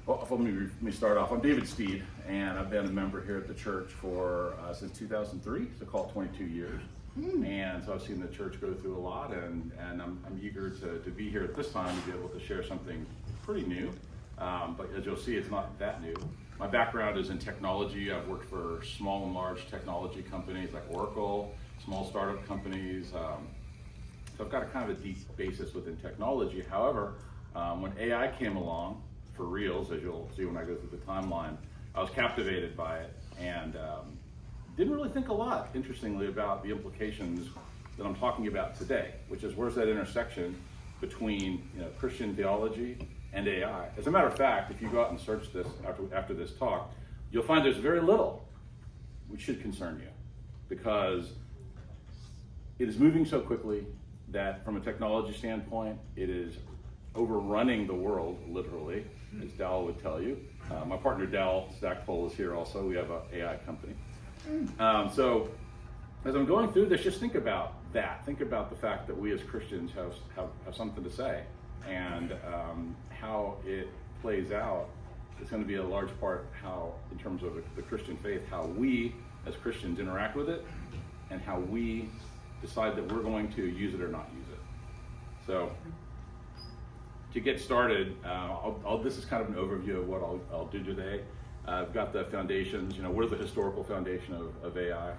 Well, let me start off. I'm David Steed, and I've been a member here at the church for since 2003, so call it 22 years. And so I've seen the church go through a lot, and I'm eager to be here at this time to be able to share something pretty new. But as you'll see, it's not that new. My background is in technology. I've worked for small and large technology companies like Oracle, small startup companies. So I've got a kind of a deep basis within technology. However, when AI came along, for reals, as you'll see when I go through the timeline, I was captivated by it and didn't really think a lot, interestingly, about the implications that I'm talking about today, which is where's that intersection between Christian theology and AI. As a matter of fact, if you go out and search this after this talk, you'll find there's very little which should concern you, because it is moving so quickly that from a technology standpoint, it is overrunning the world, literally, as Dal would tell you. My partner Dal Stackpole is here also. We have an AI company. So as I'm going through this, just think about that. Think about the fact that we as Christians have something to say, and how it plays out. It's going to be a large part how, in terms of the Christian faith, how we as Christians interact with it, and how we decide that we're going to use it or not use it. So to get started, this is kind of an overview of what I'll do today. I've got the foundations, what is the historical foundation of AI?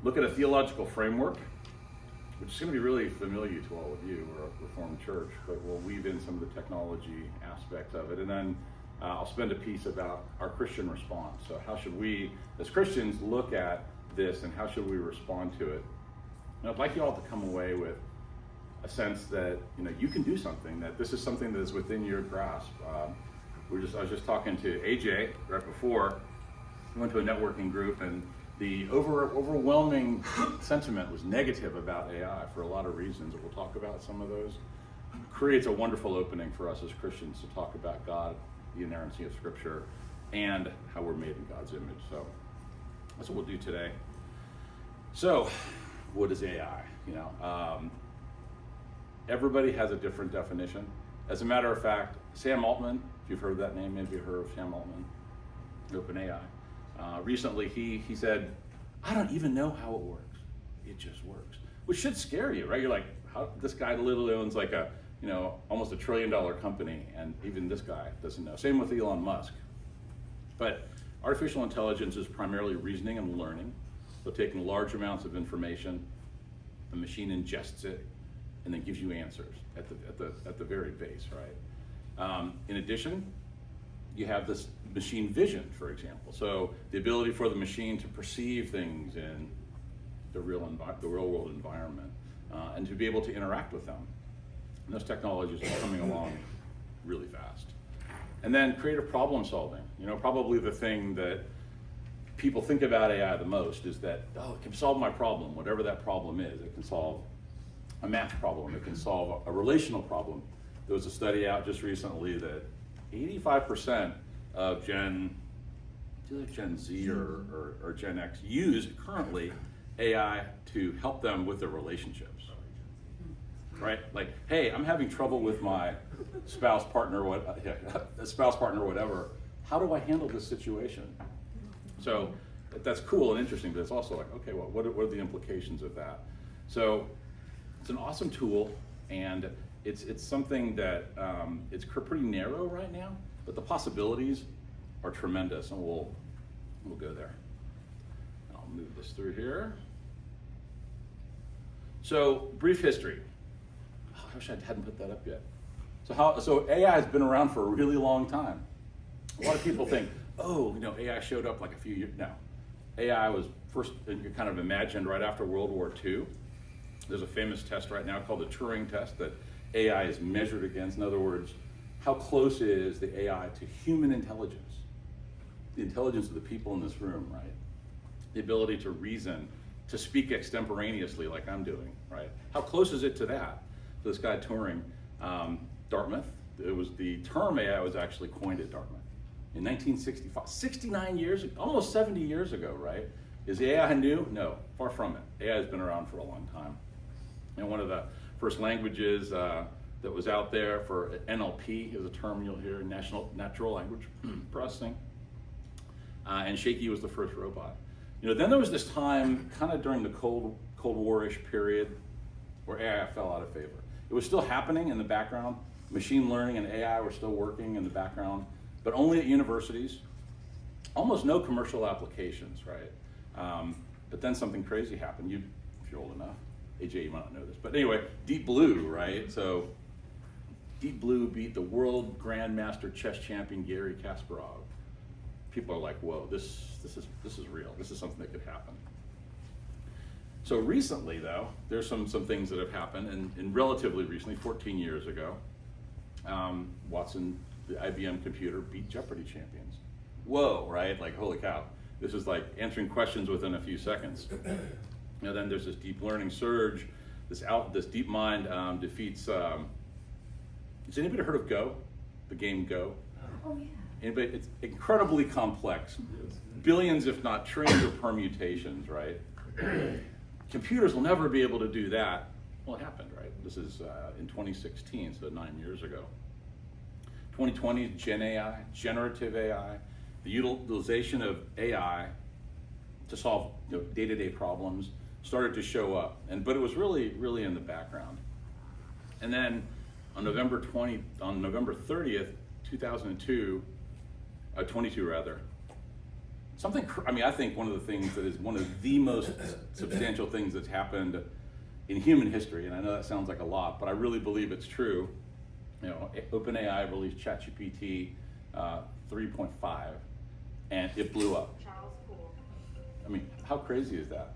Look at a theological framework, which is going to be really familiar to all of you. We're a Reformed church, but we'll weave in some of the technology aspects of it. And then I'll spend a piece about our Christian response. So how should we, as Christians, look at this, and how should we respond to it? And I'd like you all to come away with a sense that you can do something, that this is something that is within your grasp. I was just talking to AJ right before. We went to a networking group, and the overwhelming sentiment was negative about AI for a lot of reasons. We'll talk about some of those. Creates a wonderful opening for us as Christians to talk about God, the inerrancy of Scripture, and how we're made in God's image. So that's what we'll do today. So, what is AI? Everybody has a different definition. As a matter of fact, Sam Altman, if you've heard that name, maybe you've heard of Sam Altman, OpenAI. Recently, he said, I don't even know how it works. It just works, which should scare you, right? You're like, how, this guy literally owns like almost $1 trillion company, and even this guy doesn't know. Same with Elon Musk. But artificial intelligence is primarily reasoning and learning. So taking large amounts of information, the machine ingests it, and then gives you answers at the very base, right? In addition, you have this machine vision, for example. So the ability for the machine to perceive things in the real world environment, and to be able to interact with them. And those technologies are coming along really fast. And then creative problem solving. Probably the thing that people think about AI the most is that, it can solve my problem, whatever that problem is. It can solve a math problem, it can solve a relational problem. There was a study out just recently that 85% of Gen Z or Gen X use currently AI to help them with their relationships, right? Like, hey, I'm having trouble with my spouse, partner, whatever. How do I handle this situation? So that's cool and interesting, but it's also like, okay, well, what are the implications of that? So it's an awesome tool, and it's something that it's pretty narrow right now, but the possibilities are tremendous, and we'll go there. I'll move this through here. So brief history. I wish I hadn't put that up yet. So AI has been around for a really long time. A lot of people think, AI showed up like a few years. No, AI was first kind of imagined right after World War II. There's a famous test right now called the Turing test that AI is measured against. In other words, how close is the AI to human intelligence? The intelligence of the people in this room, right? The ability to reason, to speak extemporaneously like I'm doing, right? How close is it to that? So this guy Turing, Dartmouth, it was the term AI was actually coined at Dartmouth in 1965, 69 years, almost 70 years ago, right? Is AI new? No, far from it. AI has been around for a long time. And one of the first languages that was out there for NLP, is a term you'll hear, natural language processing. And Shaky was the first robot. Then there was this time, kind of during the Cold War-ish period, where AI fell out of favor. It was still happening in the background. Machine learning and AI were still working in the background, but only at universities. Almost no commercial applications, right? But then something crazy happened. If you're old enough, AJ, you might not know this, but anyway, Deep Blue, right? So Deep Blue beat the world grandmaster chess champion Garry Kasparov. People are like, whoa, this is real. This is something that could happen. So recently, though, there's some things that have happened, and relatively recently, 14 years ago, Watson, the IBM computer, beat Jeopardy champions. Whoa, right? Like, holy cow. This is like answering questions within a few seconds. Then there's this deep learning surge. This deep mind defeats. Has anybody heard of Go? The game Go? Oh yeah. Anybody? It's incredibly complex. Billions, if not trillions, of permutations, right? Computers will never be able to do that. Well, it happened, right? This is in 2016, so 9 years ago. 2020, Gen AI, generative AI, the utilization of AI to solve day-to-day problems started to show up, but it was really in the background. And then on November 30th, 2022, 22 rather, I think one of the things that is one of the most substantial things that's happened in human history, and I know that sounds like a lot, but I really believe it's true. OpenAI released ChatGPT 3.5, and it blew up. Charles Poole. I mean, how crazy is that?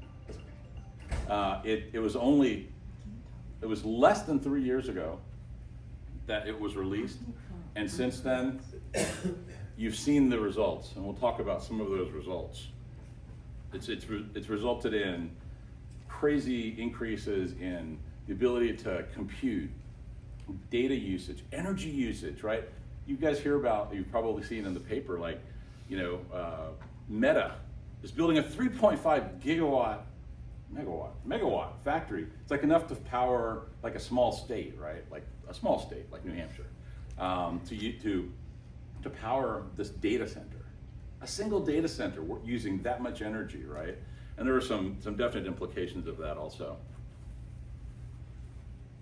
It was less than 3 years ago that it was released, and since then, you've seen the results, and we'll talk about some of those results. It's resulted in crazy increases in the ability to compute, data usage, energy usage, right? You guys hear about, you've probably seen in the paper, like, Meta is building a 3.5 megawatt factory. It's like enough to power like a small state, right? Like a small state, like New Hampshire, to power this data center. A single data center using that much energy, right? And there are some definite implications of that also.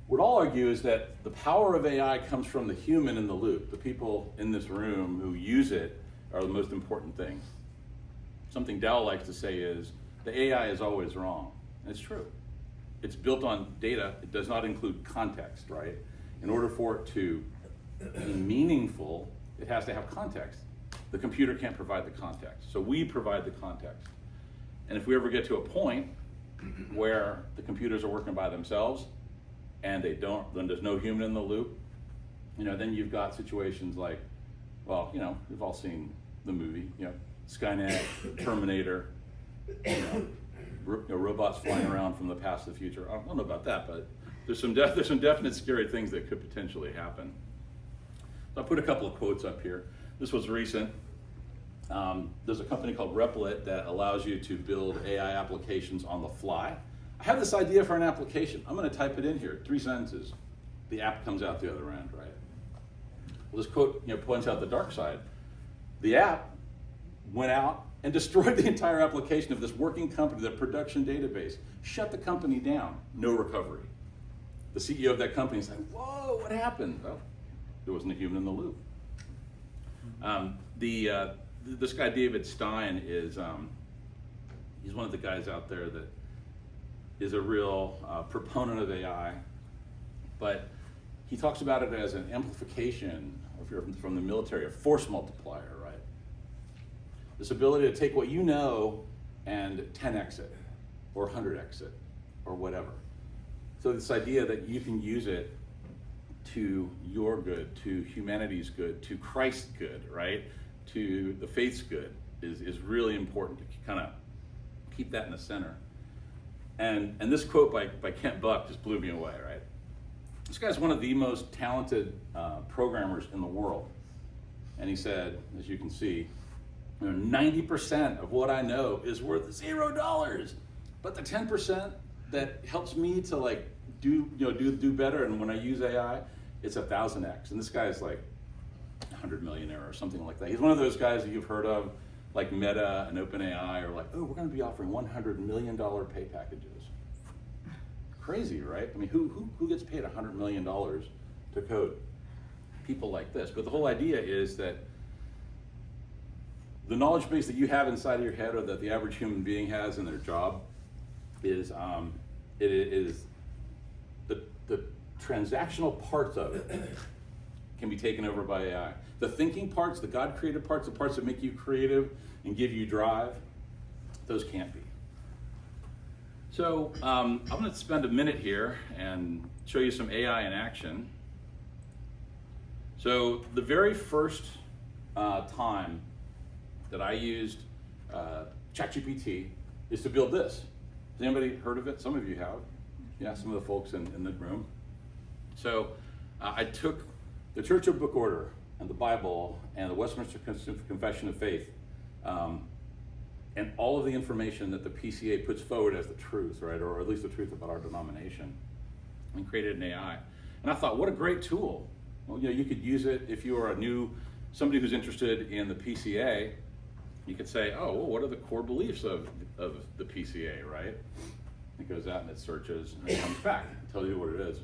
What I'll argue is that the power of AI comes from the human in the loop. The people in this room who use it are the most important thing. Something Dow likes to say is, the AI is always wrong. And it's true. It's built on data. It does not include context, right? In order for it to be meaningful, it has to have context. The computer can't provide the context. So we provide the context. And if we ever get to a point where the computers are working by themselves and then there's no human in the loop, then you've got situations like, well, we've all seen the movie, Skynet, Terminator, robots flying around from the past to the future. I don't know about that, but there's some definite scary things that could potentially happen. So I put a couple of quotes up here. This was recent. There's a company called Replit that allows you to build AI applications on the fly. I have this idea for an application. I'm going to type it in here, 3 sentences. The app comes out the other end, right? Well, this quote points out the dark side. The app went out and destroyed the entire application of this working company, the production database, shut the company down, no recovery. The CEO of that company is like, whoa, what happened? Well, there wasn't a human in the loop. This guy, David Stein, is he's one of the guys out there that is a real proponent of AI, but he talks about it as an amplification, if you're from the military, a force multiplier, right? This ability to take what you know and 10x it, or 100x it, or whatever. So this idea that you can use it to your good, to humanity's good, to Christ's good, right? To the faith's good is really important to kind of keep that in the center. And this quote by Kent Buck just blew me away, right? This guy's one of the most talented programmers in the world. And he said, as you can see, 90% of what I know is worth $0, but the 10% that helps me to do better, and when I use AI, it's 1,000x. And this guy is like 100 millionaire or something like that. He's one of those guys that you've heard of, like Meta and OpenAI, are like, oh, we're going to be offering $100 million pay packages. Crazy, right? I mean, who gets paid $100 million to code? People like this. But the whole idea is that the knowledge base that you have inside of your head, or that the average human being has in their job, is the transactional parts of it can be taken over by AI. The thinking parts, the God-created parts, the parts that make you creative and give you drive, those can't be. So I'm going to spend a minute here and show you some AI in action. So the very first time that I used ChatGPT is to build this. Has anybody heard of it? Some of you have. Yeah, some of the folks in the room. So I took the Church of Book Order and the Bible and the Westminster Confession of Faith, and all of the information that the PCA puts forward as the truth, right, or at least the truth about our denomination, and created an AI. And I thought, what a great tool. Well, you know, you could use it if you are somebody who's interested in the PCA. You could say, oh, well, what are the core beliefs of the PCA, right? It goes out and it searches and it comes back and tells you what it is.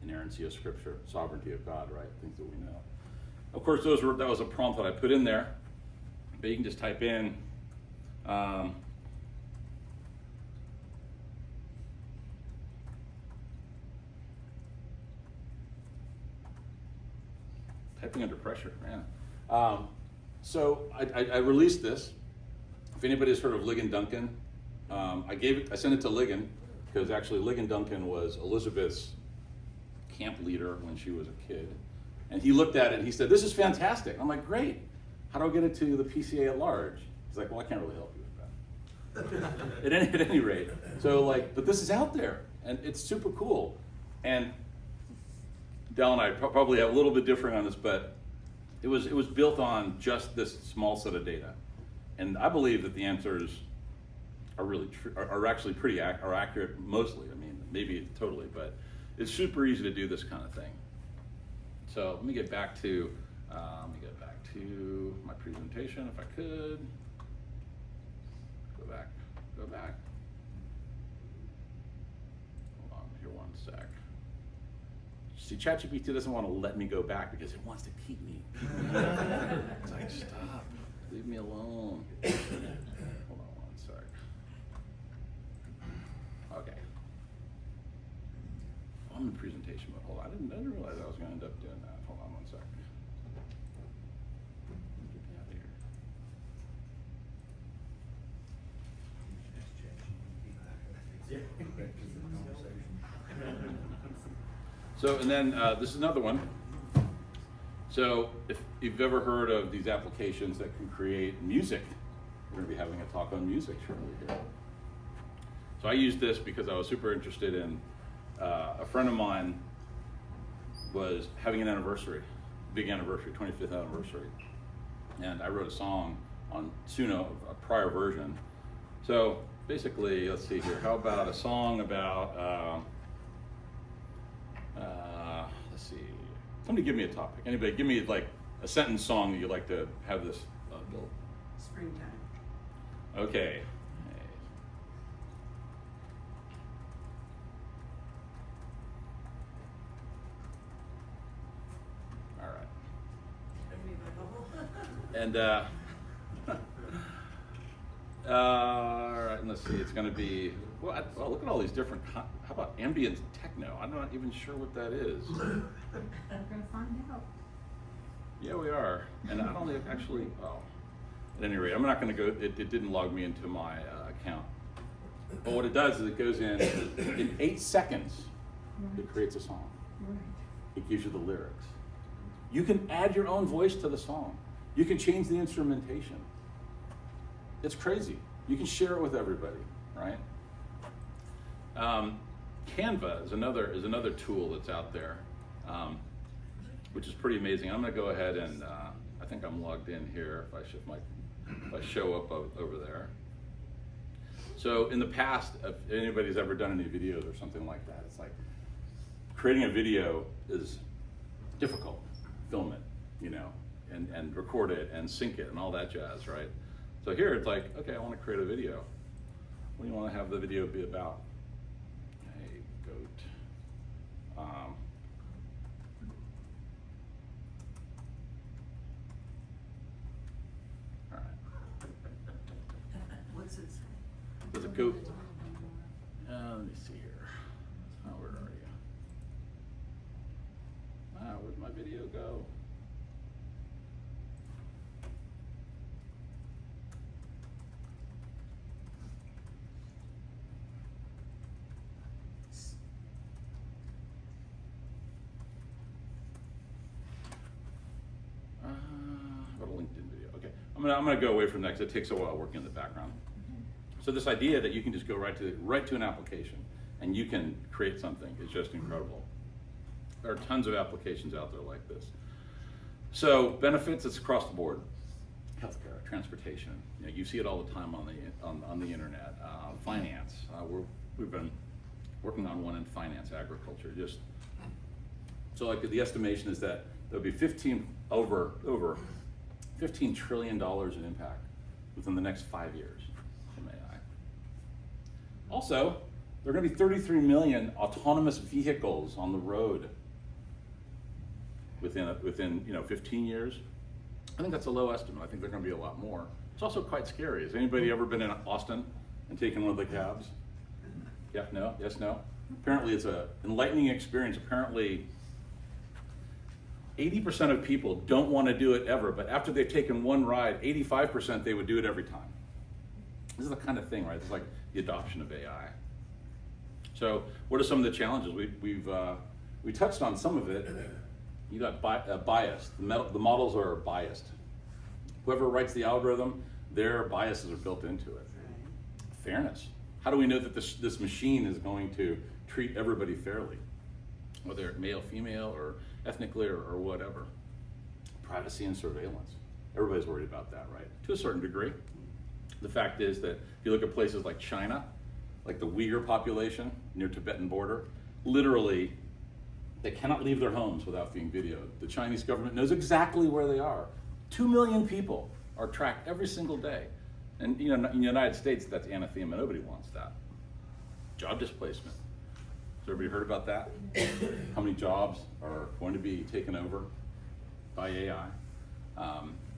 Inerrancy of Scripture, sovereignty of God, right? Things that we know. Of course, that was a prompt that I put in there, but you can just type in typing under pressure, man. So I released this. If anybody's heard of Ligon Duncan, I sent it to Ligon, because actually Ligon Duncan was Elizabeth's camp leader when she was a kid. And he looked at it and he said, this is fantastic. I'm like, great. How do I get it to the PCA at large? He's like, well, I can't really help you with that. at any rate. So but this is out there and it's super cool. And Dell and I probably have a little bit different on this, but it was built on just this small set of data. And I believe that the answers are really are actually pretty accurate mostly. I mean, maybe totally, but it's super easy to do this kind of thing. So let me get back to my presentation if I could. Go back. Hold on here one sec. See, ChatGPT doesn't want to let me go back because it wants to keep me. It's like, stop, leave me alone. Hold on one sec. Okay. I'm in presentation mode. Hold on, I didn't realize I was going to end up doing that. Hold on one sec. Get me out of here. So, and then this is another one. So, if you've ever heard of these applications that can create music, we're going to be having a talk on music shortly here. So I used this because I was super interested in, a friend of mine was having an anniversary, big anniversary, 25th anniversary. And I wrote a song on Suno, a prior version. So basically, let's see here, how about a song about, let's see, somebody give me a topic. Anybody, give me like a sentence song that you'd like to have this built. Springtime. Okay. All right. And all right, and let's see, it's going to be, well, look at all these different, how about ambient techno? I'm not even sure what that is. We're going to find out. Yeah, we are. And I don't actually, at any rate, I'm not going to go, it didn't log me into my account. But what it does is it goes in 8 seconds, it creates a song. Right. It gives you the lyrics. You can add your own voice to the song. You can change the instrumentation. It's crazy. You can share it with everybody, right? Canva is another tool that's out there, which is pretty amazing. I'm going to go ahead and I think I'm logged in here. If I show up over there. So in the past, if anybody's ever done any videos or something like that, it's like creating a video is difficult. Film it, and record it and sync it and all that jazz, right? So here it's like, okay, I want to create a video. What do you want to have the video be about? Hey, goat. All right. What's it say? There's a goat. Let me see here. Oh, where are you? Where'd my video go? What a LinkedIn video. Okay, I'm gonna go away from that because it takes a while working in the background. So this idea that you can just go right to an application and you can create something is just incredible. There are tons of applications out there like this. So benefits, it's across the board. Healthcare, transportation. You see it all the time on the internet. Finance. We've been working on one in finance, agriculture. Just so like the estimation is that there'll be over $15 trillion in impact within the next 5 years from AI. Also, there are going to be 33 million autonomous vehicles on the road within 15 years. I think that's a low estimate. I think they're going to be a lot more. It's also quite scary. Has anybody ever been in Austin and taken one of the cabs? Yeah, no, yes, no. Apparently it's an enlightening experience. Apparently 80% of people don't want to do it ever, but after they've taken one ride, 85% they would do it every time. This is the kind of thing, right? It's like the adoption of AI. So what are some of the challenges? We touched on some of it. You got biased. The models are biased. Whoever writes the algorithm, their biases are built into it. Fairness. How do we know that this machine is going to treat everybody fairly? Whether male, female, or ethnically, or whatever. Privacy and surveillance. Everybody's worried about that, right? To a certain degree. The fact is that if you look at places like China, like the Uyghur population near Tibetan border, literally, they cannot leave their homes without being videoed. The Chinese government knows exactly where they are. 2 million people are tracked every single day. And in the United States, that's anathema. Nobody wants that. Job displacement. Has everybody heard about that? How many jobs are going to be taken over by AI?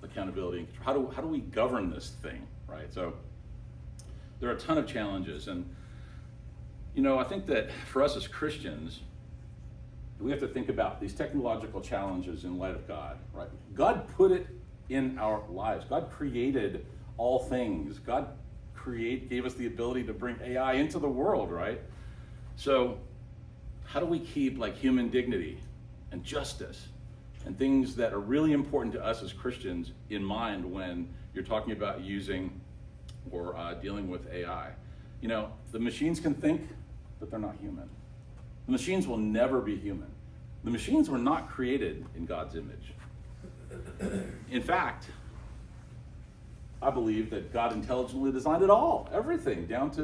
Accountability. How do we govern this thing, right? So there are a ton of challenges. And, I think that for us as Christians, we have to think about these technological challenges in light of God, right? God put it in our lives. God created all things. God gave us the ability to bring AI into the world, right? So how do we keep like human dignity and justice and things that are really important to us as Christians in mind when you're talking about using or dealing with AI? The machines can think, but they're not human. The machines will never be human. The machines were not created in God's image. In fact, I believe that God intelligently designed it all, everything, down to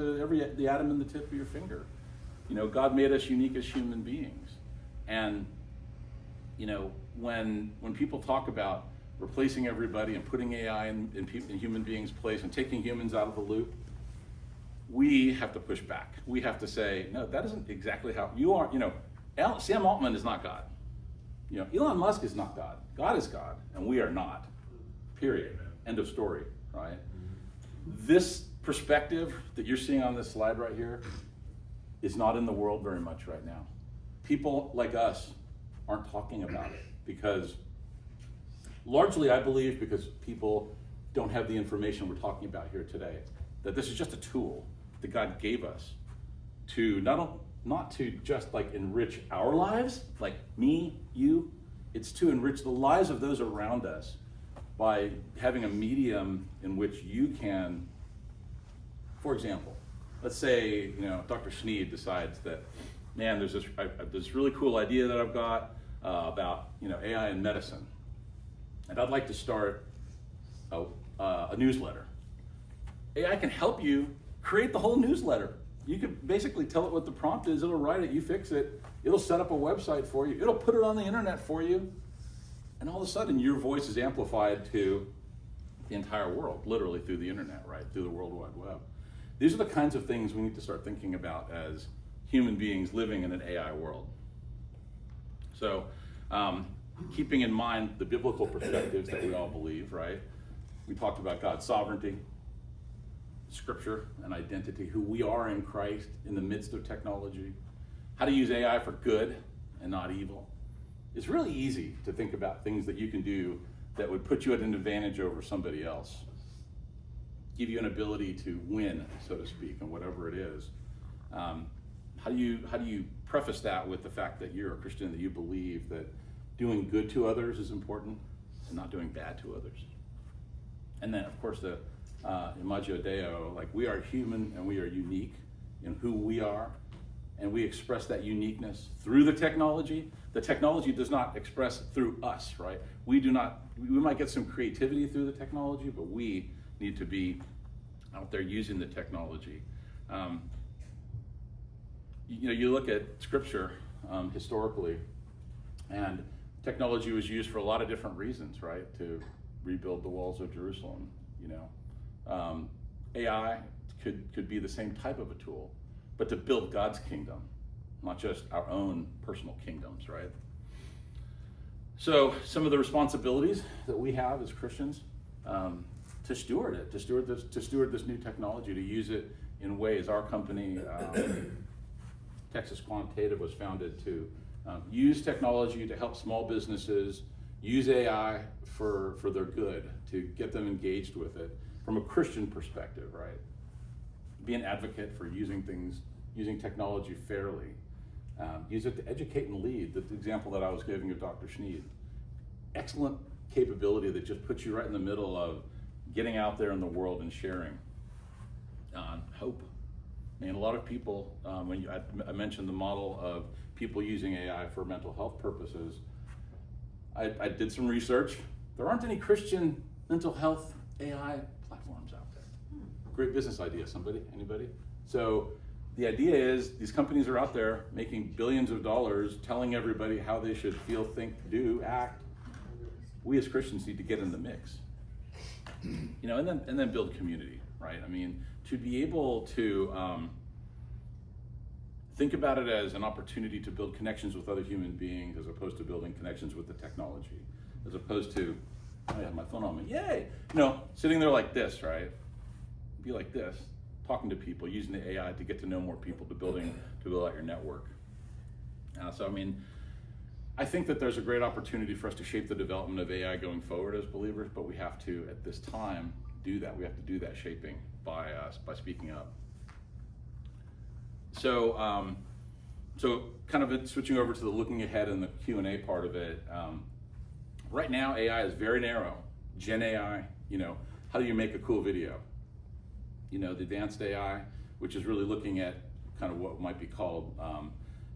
the atom in the tip of your finger. God made us unique as human beings. And, when people talk about replacing everybody and putting AI in human beings' place and taking humans out of the loop, we have to push back. We have to say, no, that isn't exactly how you are. Sam Altman is not God. Elon Musk is not God. God is God, and we are not. Period. End of story, right? This perspective that you're seeing on this slide right here is not in the world very much right now. People like us aren't talking about it because, largely I believe because people don't have the information we're talking about here today, that this is just a tool that God gave us to not to just like enrich our lives, like me, you, it's to enrich the lives of those around us by having a medium in which you can, for example, let's say, Dr. Steed decides that, man, there's this really cool idea that I've got about, AI in medicine. And I'd like to start a newsletter. AI can help you create the whole newsletter You can basically tell it what the prompt is, it'll write it, you fix it, it'll set up a website for you, it'll put it on the internet for you, and all of a sudden your voice is amplified to the entire world, literally through the internet, right, through the World Wide Web. These are the kinds of things we need to start thinking about as human beings living in an AI world. So, keeping in mind the biblical perspectives that we all believe, right? We talked about God's sovereignty, scripture and identity, who we are in Christ in the midst of technology, how to use AI for good and not evil. It's really easy to think about things that you can do that would put you at an advantage over somebody else, give you an ability to win, so to speak, and whatever it is. How do you preface that with the fact that you're a Christian, that you believe that doing good to others is important and not doing bad to others? And then, of course, the Imago Dei, like we are human and we are unique in who we are, and we express that uniqueness through the technology. The technology does not express through us, right? We might get some creativity through the technology, but we need to be out there using the technology. You look at scripture historically, and technology was used for a lot of different reasons, right? To rebuild the walls of Jerusalem, AI could be the same type of a tool, but to build God's kingdom, not just our own personal kingdoms, right? So some of the responsibilities that we have as Christians, to steward it, to steward this new technology, to use it in ways. Our company, Texas Quantitative, was founded to use technology to help small businesses use AI for their good, to get them engaged with it from a Christian perspective, right? Be an advocate for using technology fairly. Use it to educate and lead. The example that I was giving of Dr. Steed, excellent capability that just puts you right in the middle of getting out there in the world and sharing. Hope. I mean, a lot of people, I mentioned the model of people using AI for mental health purposes. I did some research. There aren't any Christian mental health AI platforms out there. Great business idea, anybody? So the idea is these companies are out there making billions of dollars telling everybody how they should feel, think, do, act. We as Christians need to get in the mix. And then build community, right? I mean, to be able to think about it as an opportunity to build connections with other human beings as opposed to building connections with the technology, as opposed to, I have my phone on me, yay! Sitting there like this, right? Be like this, talking to people, using the AI to get to know more people, to build out your network. I think that there's a great opportunity for us to shape the development of AI going forward as believers, but we have to, at this time, do that. We have to do that shaping by speaking up. So kind of switching over to the looking ahead and the Q&A part of it. Right now, AI is very narrow. Gen AI, how do you make a cool video? The advanced AI, which is really looking at kind of what might be called,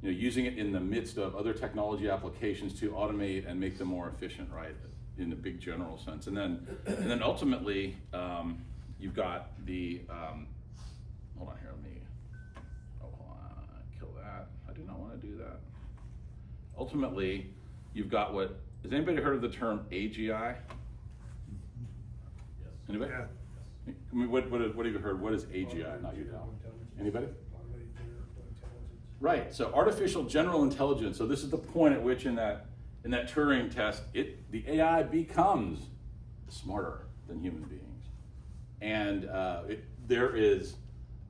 using it in the midst of other technology applications to automate and make them more efficient, right? In a big general sense. And then ultimately, you've got the, hold on here, kill that. I do not want to do that. Ultimately, you've got has anybody heard of the term AGI? Yes. Anybody? Yeah. What have you heard? What is AGI? Not you, Tal. Anybody? Right, so artificial general intelligence. So this is the point at which in that Turing test, the AI becomes smarter than human beings. And there is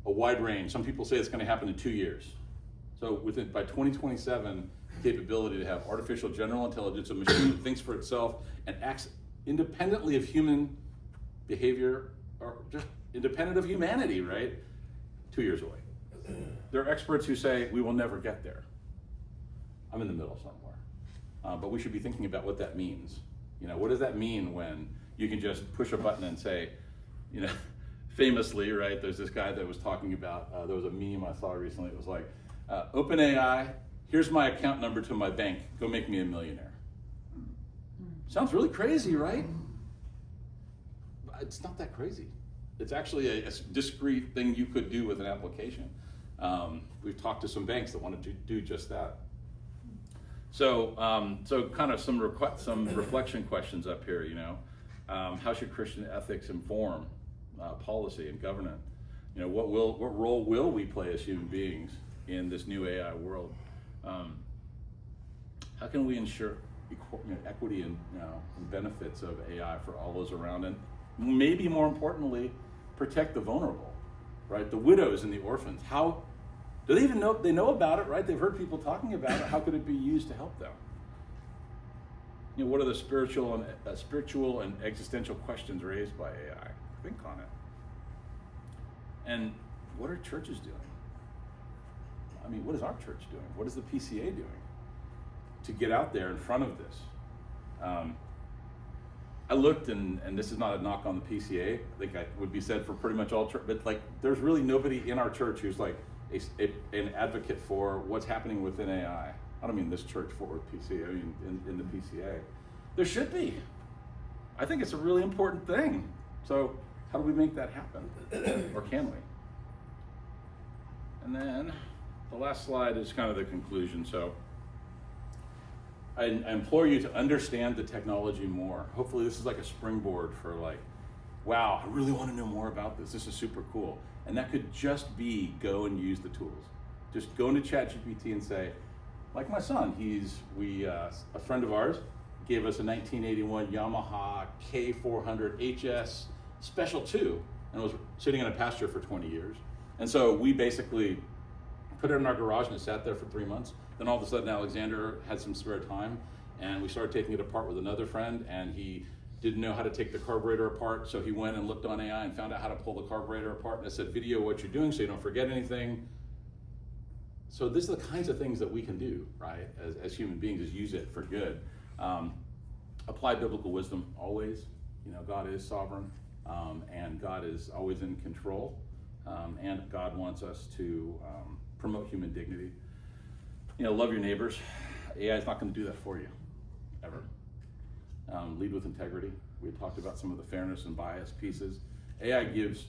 a wide range. Some people say it's going to happen in 2 years. So by 2027, capability to have artificial general intelligence, a machine that thinks for itself and acts independently of human behavior, or just independent of humanity, right? 2 years away. There are experts who say we will never get there. I'm in the middle somewhere. But we should be thinking about what that means. What does that mean when you can just push a button and say, famously, right, there's this guy that was talking about, there was a meme I saw recently, it was like, OpenAI, here's my account number to my bank, go make me a millionaire. Sounds really crazy, right? It's not that crazy. It's actually a discrete thing you could do with an application. We've talked to some banks that want to do just that. So, so kind of some reflection questions up here. How should Christian ethics inform policy and governance? What role will we play as human beings in this new AI world? How can we ensure equity and benefits of AI for all those around, and maybe more importantly, protect the vulnerable, right? The widows and the orphans. How do they even know? They know about it, right? They've heard people talking about it. How could it be used to help them? What are the spiritual and existential questions raised by AI? Think on it. And what are churches doing? I mean, what is our church doing? What is the PCA doing to get out there in front of this? I looked, and this is not a knock on the PCA. I think I would be said for pretty much all church, but there's really nobody in our church who's an advocate for what's happening within AI. I don't mean this church for PCA. I mean in the PCA. There should be. I think it's a really important thing. So how do we make that happen, or can we? And then the last slide is kind of the conclusion. So I implore you to understand the technology more. Hopefully this is like a springboard for wow, I really want to know more about this. This is super cool. And that could just be go and use the tools. Just go into ChatGPT and say, like my son, a friend of ours gave us a 1981 Yamaha K400 HS Special 2 and was sitting in a pasture for 20 years. And so we basically put it in our garage and it sat there for 3 months. Then all of a sudden Alexander had some spare time and we started taking it apart with another friend, and he didn't know how to take the carburetor apart, so he went and looked on AI and found out how to pull the carburetor apart, and it said video what you're doing so you don't forget anything. So these are the kinds of things that we can do, right, as human beings, is use it for good. Apply biblical wisdom always. God is sovereign, and God is always in control, and God wants us to promote human dignity. Love your neighbors. AI is not going to do that for you, ever. Lead with integrity. We talked about some of the fairness and bias pieces. AI gives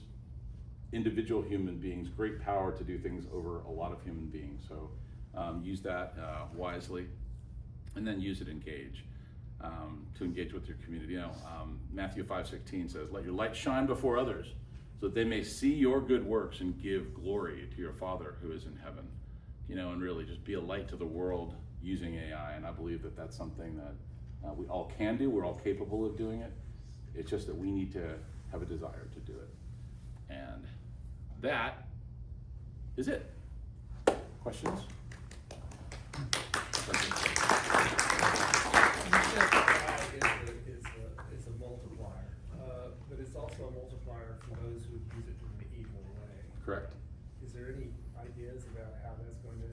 individual human beings great power to do things over a lot of human beings. So use that wisely, and then use it to engage with your community. Matthew 5:16 says, "Let your light shine before others, so that they may see your good works and give glory to your Father who is in heaven." And really just be a light to the world using AI. And I believe that that's something that we all can do. We're all capable of doing it. It's just that we need to have a desire to do it. And that is it. Questions? It's a multiplier, but it's also a multiplier for those who use it in the evil way. Correct. Is there any ideas about how that's going to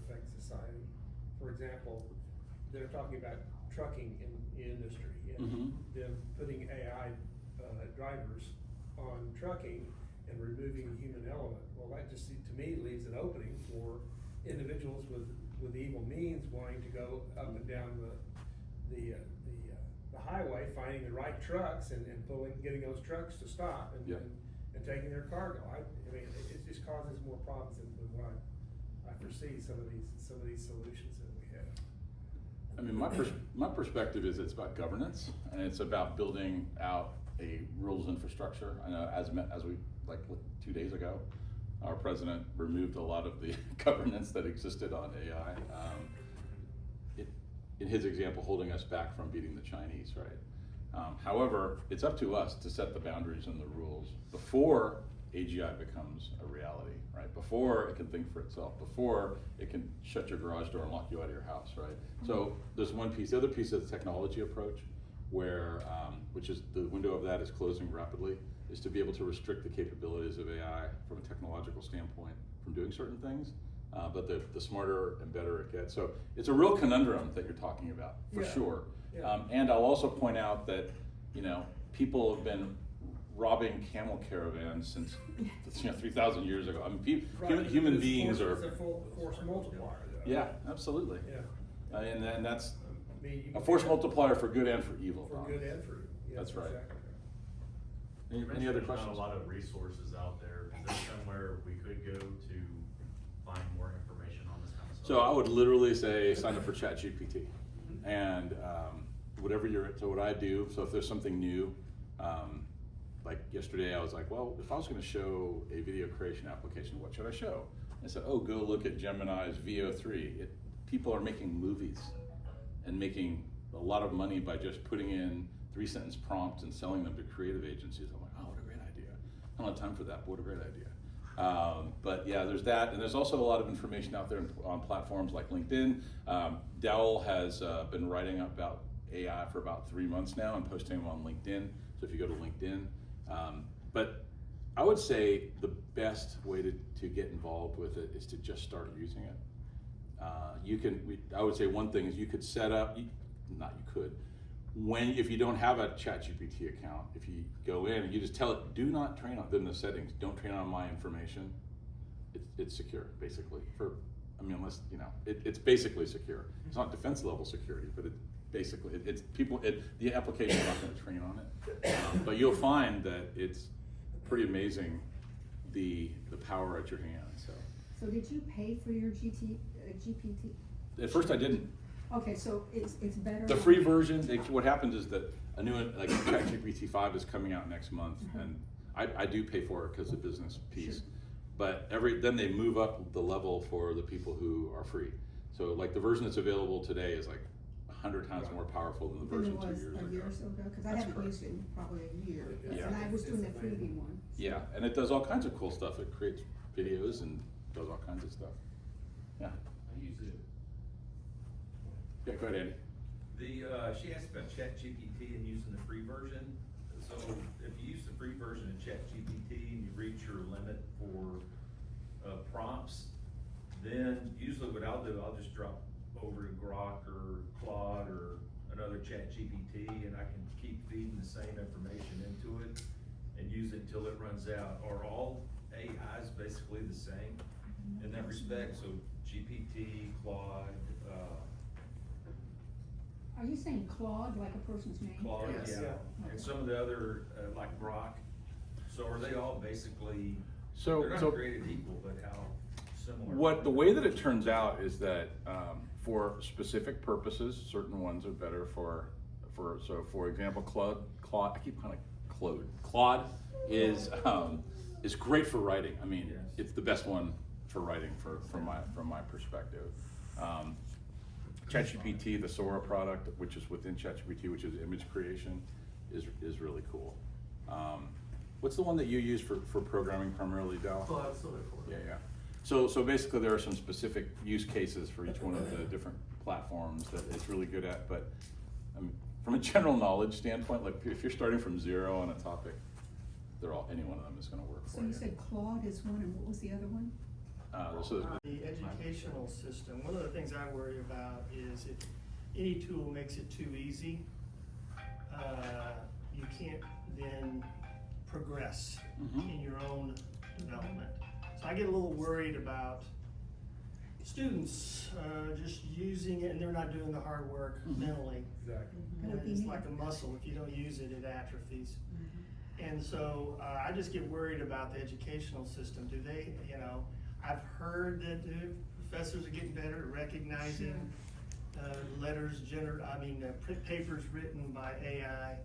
affect society? For example, they're talking about trucking in the industry and them putting AI drivers on trucking and removing the human element. Well, that just, to me, leaves an opening for individuals with evil means wanting to go up and down the highway, finding the right trucks and getting those trucks to stop and taking their cargo. I mean, it just causes more problems than what I foresee some of these solutions that we have. I mean, my perspective is it's about governance, and it's about building out a rules infrastructure. I know as we 2 days ago, our president removed a lot of the governance that existed on AI. In his example, holding us back from beating the Chinese, right? However, it's up to us to set the boundaries and the rules before AGI becomes a reality, right? Before it can think for itself, before it can shut your garage door and lock you out of your house, right? So there's one piece. The other piece of the technology approach, where, which is the window of that is closing rapidly, is to be able to restrict the capabilities of AI from a technological standpoint from doing certain things. But the smarter and better it gets. So it's a real conundrum that you're talking about, for sure. Yeah. And I'll also point out that, people have been robbing camel caravans since 3,000 years ago. I mean, human beings are. It's a full force multiplier, though. Yeah, absolutely. Yeah. And that's I mean, a force multiplier for good and for evil. For good and for evil. Yes, That's right. Exactly. Any other There's questions? not a lot of resources out there. Is there somewhere we could go to find more information on this kind of stuff? So I would literally say sign up for ChatGPT, and whatever so what I do. So if there's something new, like yesterday, I was like, well, if I was going to show a video creation application, what should I show? I said, oh, go look at Gemini's VO3. People are making movies and making a lot of money by just putting in 3-sentence prompts and selling them to creative agencies. I'm like, oh, what a great idea. I don't have time for that, but what a great idea. But yeah, there's that. And there's also a lot of information out there on platforms like LinkedIn. Dowell has been writing about AI for about 3 months now and posting them on LinkedIn. So if you go to LinkedIn, but I would say the best way to get involved with it is to just start using it. I would say one thing is you could set up, if you don't have a ChatGPT account, if you go in and you just tell it, do not train on, then the settings, don't train on my information, it's secure, basically. Unless, it's basically secure. It's not defense level security, but the application is not going to train on it. But you'll find that it's pretty amazing the power at your hand. So did you pay for your GPT? At first I didn't. Okay, so it's better. The free version, what happens is that a new one, like ChatGPT 5 is coming out next month, and I do pay for it because of the business piece. Sure. But then they move up the level for the people who are free. So like the version that's available today is like 100 times more powerful than the version 2 years ago. A year or so ago, because I That's haven't correct. used it in probably a year. Yeah. And I was doing the freebie one. Yeah, and it does all kinds of cool stuff. It creates videos and does all kinds of stuff. Yeah. I use it. Yeah, go ahead, Andy. She asked about ChatGPT and using the free version. So if you use the free version of ChatGPT and you reach your limit for prompts, then usually what I'll do, I'll just drop over to Grok or Claude or another ChatGPT, and I can keep feeding the same information into it and use it until it runs out. Are all AIs basically the same in that respect? So GPT, Claude, Are you saying Claude, like a person's name? Claude, Yes. yeah, Yeah. and some of the other, like Grok. So are they all basically, So, they're not so created equal, but how similar? the way that it turns out is that for specific purposes, certain ones are better so for example, Claude, I keep calling it Claude is great for writing. I mean, Yes. it's the best one for writing from my perspective. ChatGPT, the Sora product, which is within ChatGPT, which is image creation, is really cool. What's the one that you use for programming primarily, Dal? Yeah. So basically there are some specific use cases for each one of the different platforms that it's really good at, but from a general knowledge standpoint, like if you're starting from zero on a topic, any one of them is gonna work for So you said Claude is one, and what was the other one? The educational system, one of the things I worry about is if any tool makes it too easy, you can't then progress in your own development. So I get a little worried about students just using it and they're not doing the hard work mentally. Exactly. And Would be it's me. like a muscle, if you don't use it, it atrophies. And so I just get worried about the educational system. Do they, I've heard that the professors are getting better at recognizing papers written by AI,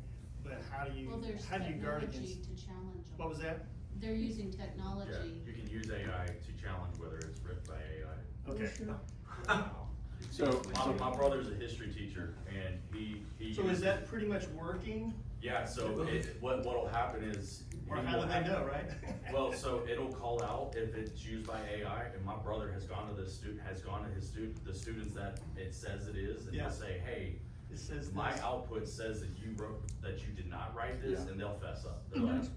but how do you Well, there's guard technology against? to challenge them. What was that? They're using Yeah, technology. you can use AI to challenge whether it's written by AI. Okay. So My brother's a history teacher, and he So is that pretty much working? Yeah, so what'll happen is. Or he how will do they have- know, right? Well, so it'll call out if it's used by AI, and my brother has gone to the students that it says it is, and Yeah. he'll say, hey, It says my this. output says that you did not write this, Yeah. and they'll fess up. They're Mhm. like,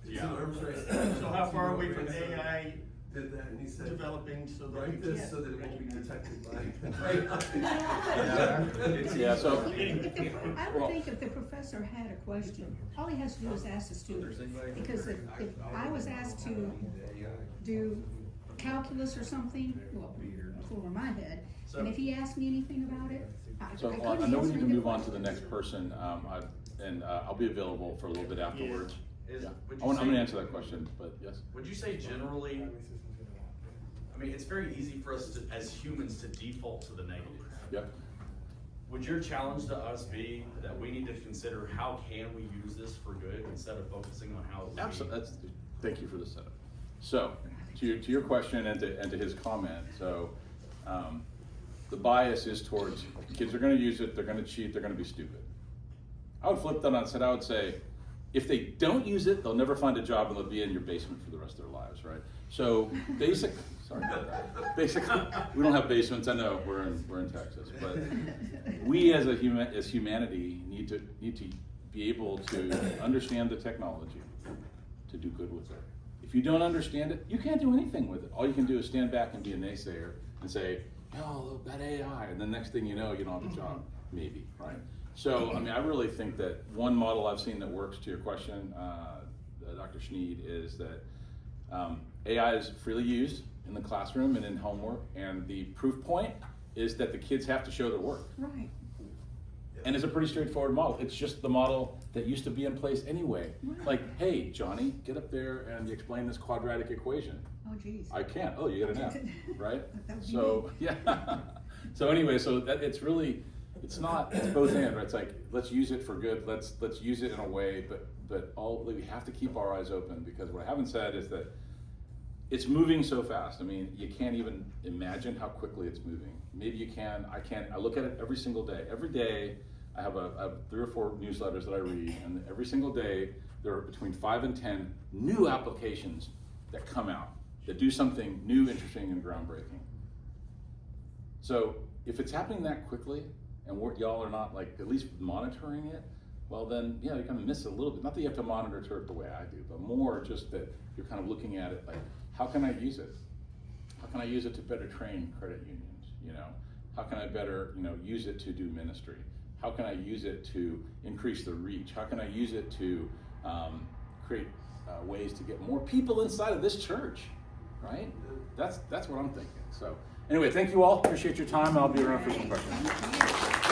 yeah. So how far are we from AI did that, and he said, developing so that we write this can't so that it won't be detected by. Yeah, so I would think if the professor had a question, all he has to do is ask the student. Because if I was asked to do calculus or something, well, over my head, and if he asked me anything about it, I So couldn't I know we answer need to any move on to the questions. next person, I'll be available for a little bit afterwards. Is- Yeah. would you I'm gonna say- answer that question, but yes. Would you say generally, I mean, it's very easy for us to, as humans, to default to the negative. Yep. Would your challenge to us be that we need to consider how can we use this for good instead of focusing on how it would be? Absolutely. Thank you for the setup. So, to your question and to his comment, so the bias is towards kids are going to use it, they're going to cheat, they're going to be stupid. I would flip that on its head. I would say, if they don't use it, they'll never find a job and they'll be in your basement for the rest of their lives, right? So basically, we don't have basements. I know we're in Texas, but we as humanity need to be able to understand the technology to do good with it. If you don't understand it, you can't do anything with it. All you can do is stand back and be a naysayer and say, "Oh, that AI," and the next thing you know, you don't have a job, maybe, right? So, I mean, I really think that one model I've seen that works to your question, Dr. Steed, is that AI is freely used in the classroom and in homework, and the proof point is that the kids have to show their work. Right. And it's a pretty straightforward model. It's just the model that used to be in place anyway. Right. Like, hey, Johnny, get up there and explain this quadratic equation. oh geez. I can't. Oh, you got an F, right? That would be So, yeah. So anyway, so that it's really, it's both and, right? It's like, let's use it for good. Let's use it in a way, but we have to keep our eyes open, because what I haven't said is that it's moving so fast. I mean, you can't even imagine how quickly it's moving. Maybe you can, I can't. I look at it every single day. Every day, I have 3 or 4 newsletters that I read, and every single day, there are between 5 and 10 new applications that come out that do something new, interesting, and groundbreaking. So if it's happening that quickly, and y'all are not like at least monitoring it, well then, yeah, you're gonna miss it a little bit. Not that you have to monitor it the way I do, but more just that you're kind of looking at it like, how can I use it? How can I use it to better train credit unions? You know, how can I better, use it to do ministry? How can I use it to increase the reach? How can I use it to create ways to get more people inside of this church, right? That's what I'm thinking. So anyway, thank you all. Appreciate your time. I'll be around for some questions. Thank you.